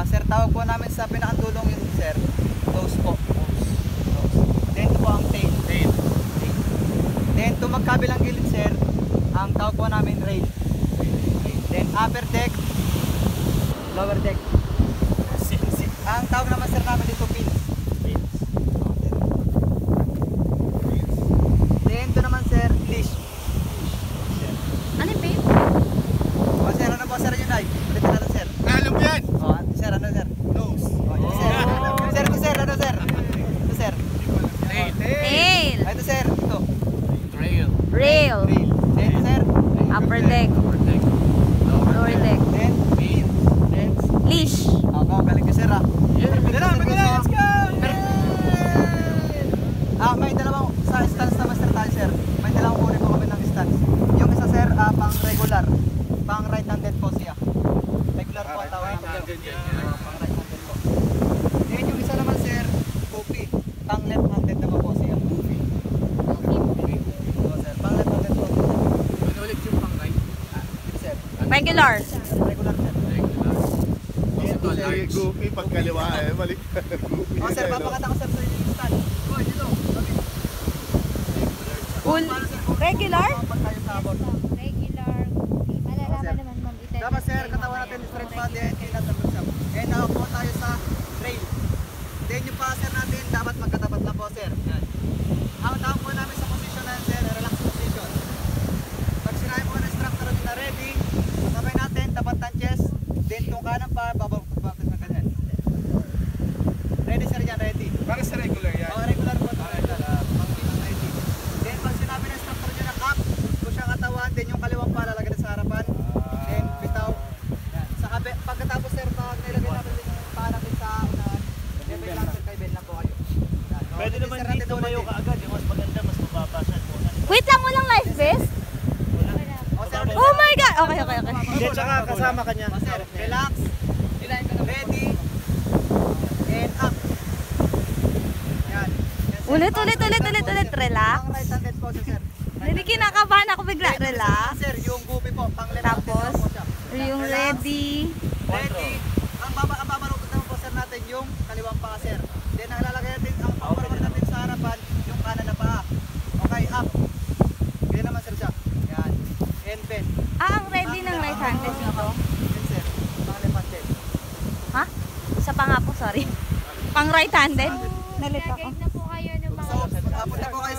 Sir, tawag po namin sa pinakadulong yun, sir. Nose po. Then ito po ang tail. Then ito magkabilang gilid, sir. Ang tawag po namin rail. Then upper deck, lower deck. Ang tawag naman, sir, namin dito pins. Then ito naman, sir, leash. Ano yung pin? O sir, ano po, sir, yun ay? Ulitin natin, sir. Alam mo yan! O, sir, ano, sir? Nose. O, ito, sir. Sir, ito, sir, ano, sir? Ito, sir. Tail. Ah, ito, sir, ito. Trail. Rail. Rail. Then ito, sir. Upper deck. Lower deck. Then, Leash. ako, galing ko, sir, ah. Let's go! May dalawang sa stance naman, sir, tayo, sir. May dalawang uri po kami ng stance. Yung isa, sir, pang regular. Pang right-handed po siya. Regular po ang tawag namin. Pang right-handed po. Then yung isa naman, sir, goofy. Pang left-handed naman po siya. Goofy. Sir, pang left-handed po. Ano ulit yung pangkay? Sir. Regular. Regular, sir. Kasi goofy pag kaliwa eh, balik. O, sir, papakita ko, sir, sa yung stance. O, dito. Full. Regular? Pag tayo sa abot. Regular. Malalaman naman, ma'am. Dapat, sir, katawan natin straight body and chin at the push up. And now po tayo sa trail. Then yung pa, sir, natin dapat magkatapat na po, sir. Yan. Ang tawag po namin sa position na yan, sir, relax position. Pag sinabi po ng instructor natin na ready, sabay natin, tapat ng chest, then itong kanan pa, bababagpapis na ganyan. Ready, sir, yan, ready. Para sa regular yan. O, regular po ito, regular. Pang ready. Then pag sinabi ng instructor nyo na up, push ang katawan, then yung kaliwang pa lalagay sa harapan. Then bitaw. Yan. Sa pagkatapos, sir, pag nilagay natin yung paa natin sa unahan, then bend lang, sir, kay bend lang po kayo. Yan. O, Pwede then, naman sir, natin dito ulit mayo eh. kaagad. Yung mas maganda, mas mababa siya. Wait lang, walang life vest? O, sir, ulit. Oh my God! Okay. Hindi, tsaka kasama ka niya. O, sir, relax. Ready. And up. Yan. Yan, sir. Ulit. Relax. Pang right-handed po, sir. Hindi kinakabahan ako bigla. Relax. Sir, yung goofy po, pang left Tapos, po siya. yung Relax. ready. Ready. Ang babarokot naman po, sir, natin yung kaliwang paa, sir. Then ang lalagay natin, ang babarokot natin sa harapan, yung kanan na paa. Okay, up. Ganyan naman, sir, siya. Yan. And bend. Ang ready ng right-handed nito. Yan, sir. Pang left-handed. Ha? Isa pa nga po, sorry. Pang right-handed. Nalit ako. Nag-guide na po kayo ng mga So, punta po kayo